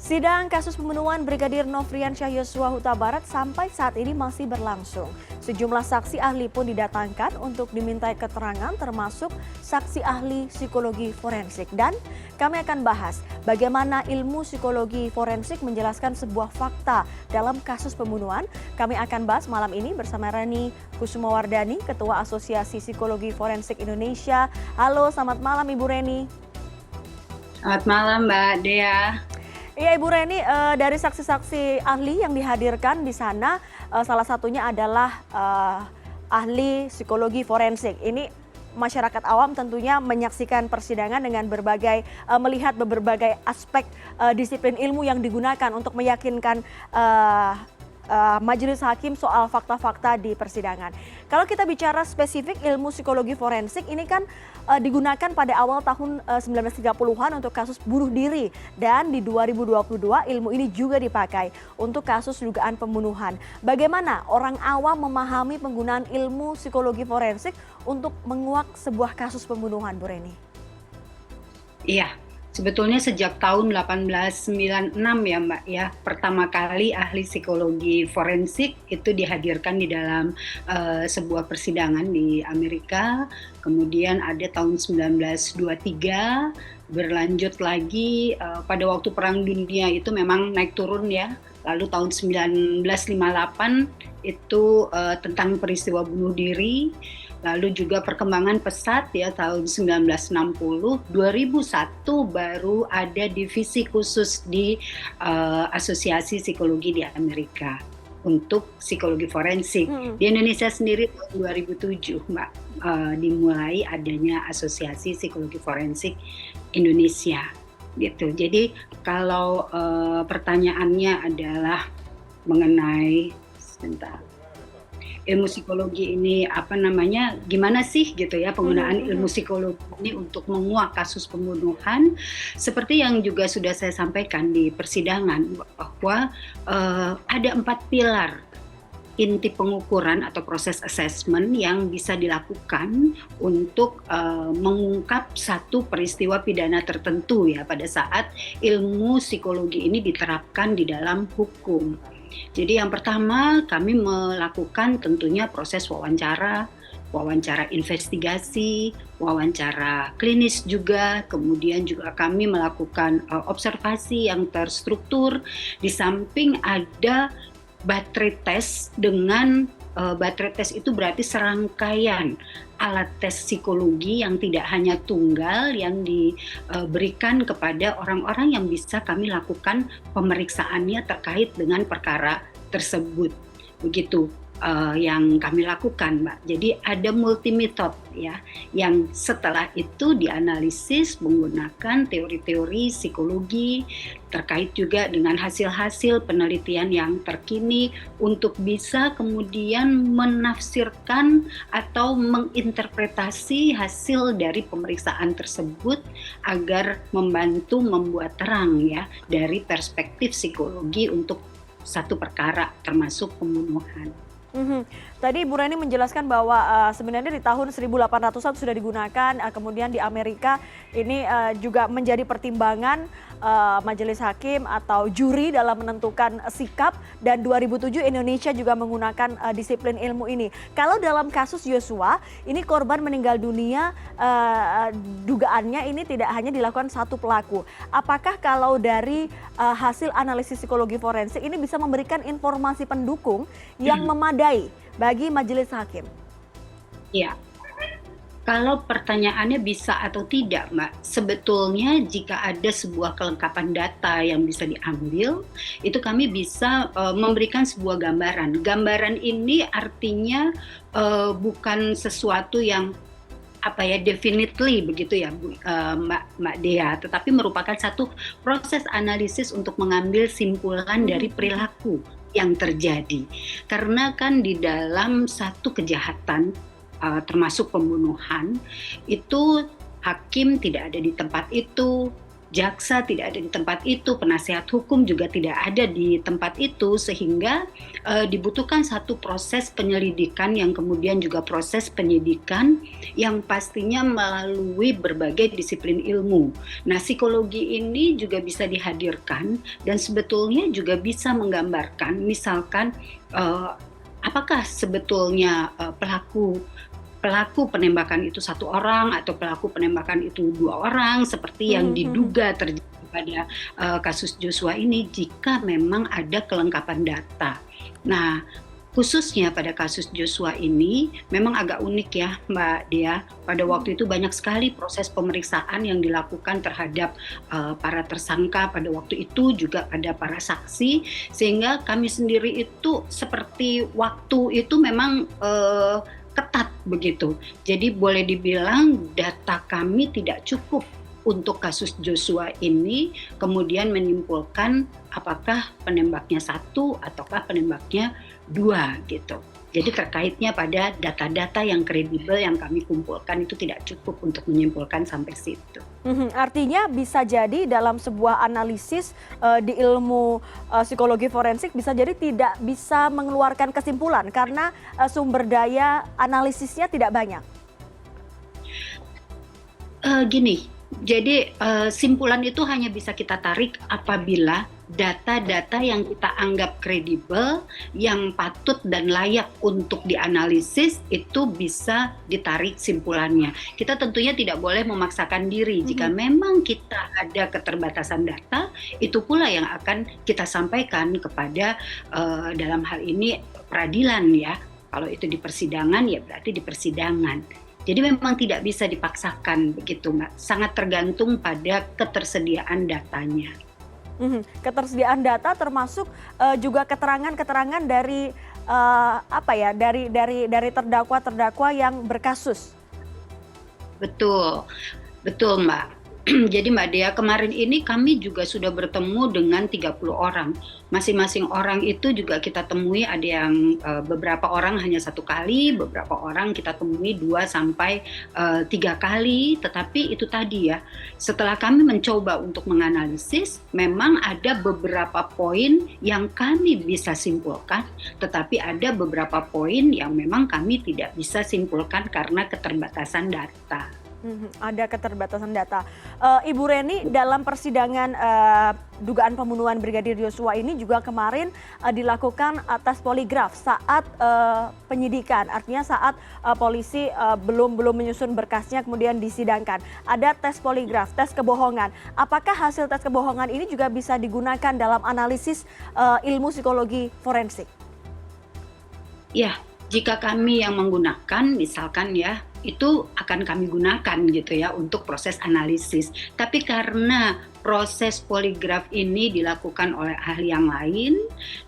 Sidang kasus pembunuhan Brigadir Nofriansyah Yosua Huta Barat sampai saat ini masih berlangsung. Sejumlah saksi ahli pun didatangkan untuk dimintai keterangan termasuk saksi ahli psikologi forensik. Dan kami akan bahas bagaimana ilmu psikologi forensik menjelaskan sebuah fakta dalam kasus pembunuhan. Kami akan bahas malam ini bersama Reni Kusumawardani, Ketua Asosiasi Psikologi Forensik Indonesia. Halo, selamat malam Ibu Reni. Selamat malam Mbak Dea. Iya Ibu Reni, dari saksi-saksi ahli yang dihadirkan di sana, salah satunya adalah ahli psikologi forensik. Ini masyarakat awam tentunya menyaksikan persidangan dengan melihat berbagai aspek disiplin ilmu yang digunakan untuk meyakinkan majelis hakim soal fakta-fakta di persidangan. Kalau kita bicara spesifik ilmu psikologi forensik, ini kan digunakan pada awal tahun 1930-an untuk kasus bunuh diri. Dan di 2022 ilmu ini juga dipakai untuk kasus dugaan pembunuhan. Bagaimana orang awam memahami penggunaan ilmu psikologi forensik untuk menguak sebuah kasus pembunuhan, Bu Reni? Iya, sebetulnya sejak tahun 1896 ya Mbak ya, pertama kali ahli psikologi forensik itu dihadirkan di dalam sebuah persidangan di Amerika. Kemudian ada tahun 1923, berlanjut lagi pada waktu Perang Dunia itu memang naik turun ya. Lalu tahun 1958 itu tentang peristiwa bunuh diri. Lalu juga perkembangan pesat ya tahun 1960, 2001 baru ada divisi khusus di Asosiasi Psikologi di Amerika untuk psikologi forensik. Di Indonesia sendiri tahun 2007 Mbak dimulai adanya Asosiasi Psikologi Forensik Indonesia gitu. Jadi kalau pertanyaannya adalah mengenai ilmu psikologi ini gimana sih gitu ya penggunaan ilmu psikologi ini untuk menguak kasus pembunuhan, seperti yang juga sudah saya sampaikan di persidangan bahwa ada 4 pilar inti pengukuran atau proses assessment yang bisa dilakukan untuk mengungkap satu peristiwa pidana tertentu ya pada saat ilmu psikologi ini diterapkan di dalam hukum. Jadi yang pertama kami melakukan tentunya proses wawancara investigasi, wawancara klinis juga, kemudian juga kami melakukan observasi yang terstruktur, di samping ada baterai tes dengan baterai tes itu berarti serangkaian alat tes psikologi yang tidak hanya tunggal yang diberikan kepada orang-orang yang bisa kami lakukan pemeriksaannya terkait dengan perkara tersebut. Begitu yang kami lakukan, Mbak. Jadi ada multimetode ya, yang setelah itu dianalisis menggunakan teori-teori psikologi terkait juga dengan hasil-hasil penelitian yang terkini untuk bisa kemudian menafsirkan atau menginterpretasi hasil dari pemeriksaan tersebut agar membantu membuat terang ya dari perspektif psikologi untuk satu perkara termasuk pembunuhan. Tadi Bu Reni menjelaskan bahwa sebenarnya di tahun 1800-an sudah digunakan, kemudian di Amerika ini juga menjadi pertimbangan majelis hakim atau juri dalam menentukan sikap, dan 2007 Indonesia juga menggunakan disiplin ilmu ini. Kalau dalam kasus Yosua, ini korban meninggal dunia, dugaannya ini tidak hanya dilakukan satu pelaku. Apakah kalau dari hasil analisis psikologi forensik ini bisa memberikan informasi pendukung yang memadai bagi majelis hakim? Ya, kalau pertanyaannya bisa atau tidak, Mbak, sebetulnya jika ada sebuah kelengkapan data yang bisa diambil, itu kami bisa memberikan sebuah gambaran. Gambaran ini artinya bukan sesuatu yang definitely begitu ya Mbak Dea, tetapi merupakan satu proses analisis untuk mengambil simpulan dari perilaku yang terjadi. Karena kan di dalam satu kejahatan termasuk pembunuhan itu hakim tidak ada di tempat itu, jaksa tidak ada di tempat itu, penasihat hukum juga tidak ada di tempat itu, sehingga dibutuhkan satu proses penyelidikan yang kemudian juga proses penyidikan yang pastinya melalui berbagai disiplin ilmu. Nah, psikologi ini juga bisa dihadirkan dan sebetulnya juga bisa menggambarkan, misalkan apakah sebetulnya pelaku penembakan itu satu orang atau pelaku penembakan itu dua orang seperti yang diduga terjadi pada kasus Joshua ini, jika memang ada kelengkapan data. Nah, khususnya pada kasus Joshua ini memang agak unik ya Mbak Dea. Pada waktu itu banyak sekali proses pemeriksaan yang dilakukan terhadap para tersangka pada waktu itu, juga ada para saksi, sehingga kami sendiri itu seperti waktu itu memang ketat begitu. Jadi boleh dibilang data kami tidak cukup untuk kasus Joshua ini kemudian menyimpulkan apakah penembaknya satu ataukah penembaknya dua gitu. Jadi terkaitnya pada data-data yang kredibel yang kami kumpulkan itu tidak cukup untuk menyimpulkan sampai situ. Artinya bisa jadi dalam sebuah analisis di ilmu psikologi forensik bisa jadi tidak bisa mengeluarkan kesimpulan karena sumber daya analisisnya tidak banyak. Gini, jadi simpulan itu hanya bisa kita tarik apabila data-data yang kita anggap kredibel, yang patut dan layak untuk dianalisis itu bisa ditarik simpulannya. Kita tentunya tidak boleh memaksakan diri. Jika memang kita ada keterbatasan data, itu pula yang akan kita sampaikan kepada dalam hal ini peradilan ya. Kalau itu di persidangan ya berarti di persidangan. Jadi memang tidak bisa dipaksakan begitu Mbak. Sangat tergantung pada ketersediaan datanya. Ketersediaan data termasuk juga keterangan-keterangan dari dari terdakwa yang berkasus. Betul, betul Mbak. Jadi Mbak Dea, kemarin ini kami juga sudah bertemu dengan 30 orang. Masing-masing orang itu juga kita temui, ada yang beberapa orang hanya satu kali, beberapa orang kita temui 2 sampai 3 kali. Tetapi itu tadi ya, setelah kami mencoba untuk menganalisis, memang ada beberapa poin yang kami bisa simpulkan, tetapi ada beberapa poin yang memang kami tidak bisa simpulkan karena keterbatasan data. Ada keterbatasan data. Ibu Reni, dalam persidangan dugaan pembunuhan Brigadir Joshua ini juga kemarin dilakukan tes poligraf saat penyidikan, artinya saat polisi belum menyusun berkasnya kemudian disidangkan. Ada tes poligraf, tes kebohongan. Apakah hasil tes kebohongan ini juga bisa digunakan dalam analisis ilmu psikologi forensik? Ya, jika kami yang menggunakan, misalkan ya, itu akan kami gunakan gitu ya untuk proses analisis. Tapi karena proses poligraf ini dilakukan oleh ahli yang lain,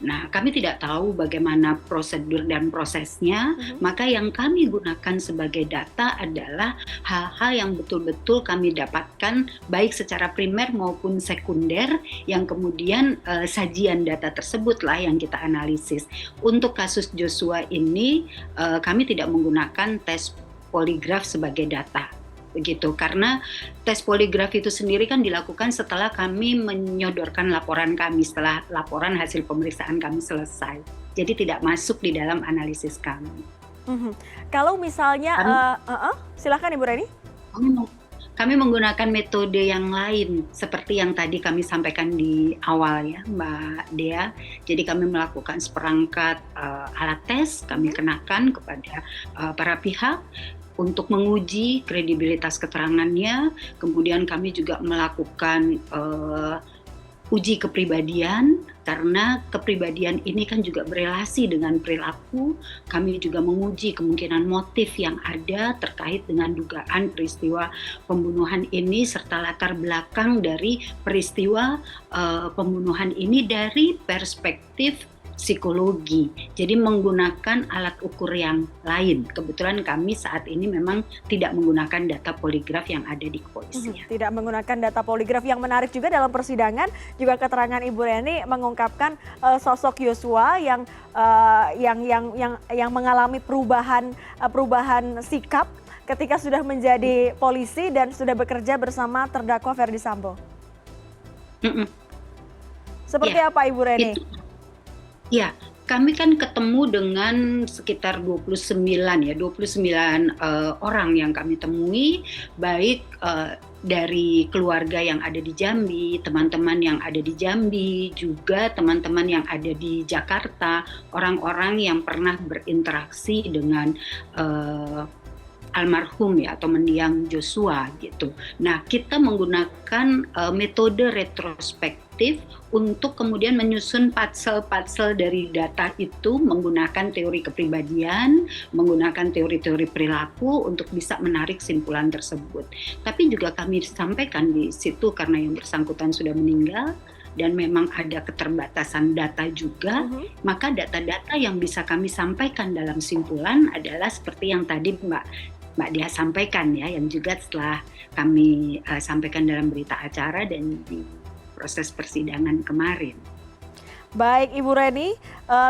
nah kami tidak tahu bagaimana prosedur dan prosesnya, maka yang kami gunakan sebagai data adalah hal-hal yang betul-betul kami dapatkan baik secara primer maupun sekunder, yang kemudian sajian data tersebutlah yang kita analisis. Untuk kasus Joshua ini kami tidak menggunakan tes poligraf sebagai data begitu, karena tes poligraf itu sendiri kan dilakukan setelah kami menyodorkan laporan kami, setelah laporan hasil pemeriksaan kami selesai, jadi tidak masuk di dalam analisis kami. Kalau misalnya silakan Ibu Reni. Kami menggunakan metode yang lain seperti yang tadi kami sampaikan di awal ya Mbak Dea. Jadi kami melakukan seperangkat alat tes, kami kenakan kepada para pihak untuk menguji kredibilitas keterangannya. Kemudian kami juga melakukan uji kepribadian, karena kepribadian ini kan juga berelasi dengan perilaku. Kami juga menguji kemungkinan motif yang ada terkait dengan dugaan peristiwa pembunuhan ini, serta latar belakang dari peristiwa pembunuhan ini dari perspektif psikologi. Jadi menggunakan alat ukur yang lain. Kebetulan kami saat ini memang tidak menggunakan data poligraf yang ada di kepolisian. Tidak menggunakan data poligraf. Yang menarik juga dalam persidangan juga keterangan Ibu Reni mengungkapkan sosok Joshua yang mengalami perubahan sikap ketika sudah menjadi polisi dan sudah bekerja bersama terdakwa Ferdy Sambo. Mm-mm. Seperti Ya, apa Ibu Reni? itu. Ya, kami kan ketemu dengan sekitar 29 ya, 29 orang yang kami temui, baik dari keluarga yang ada di Jambi, teman-teman yang ada di Jambi, juga teman-teman yang ada di Jakarta, orang-orang yang pernah berinteraksi dengan eh, almarhum ya atau mendiang Joshua gitu. Nah, kita menggunakan metode retrospektif untuk kemudian menyusun patsel-patsel dari data itu menggunakan teori kepribadian, menggunakan teori-teori perilaku untuk bisa menarik simpulan tersebut. Tapi juga kami sampaikan di situ karena yang bersangkutan sudah meninggal dan memang ada keterbatasan data juga, maka data-data yang bisa kami sampaikan dalam simpulan adalah seperti yang tadi Mbak Dia sampaikan ya, yang juga setelah kami sampaikan dalam berita acara dan di proses persidangan kemarin. Baik Ibu Reni,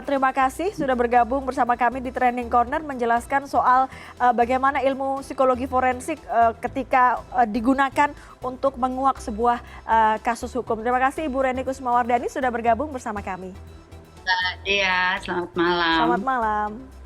terima kasih sudah bergabung bersama kami di Trending Corner menjelaskan soal bagaimana ilmu psikologi forensik ketika digunakan untuk menguak sebuah kasus hukum. Terima kasih Ibu Reni Kusmawardani sudah bergabung bersama kami. Mbak Dea, selamat malam. Selamat malam.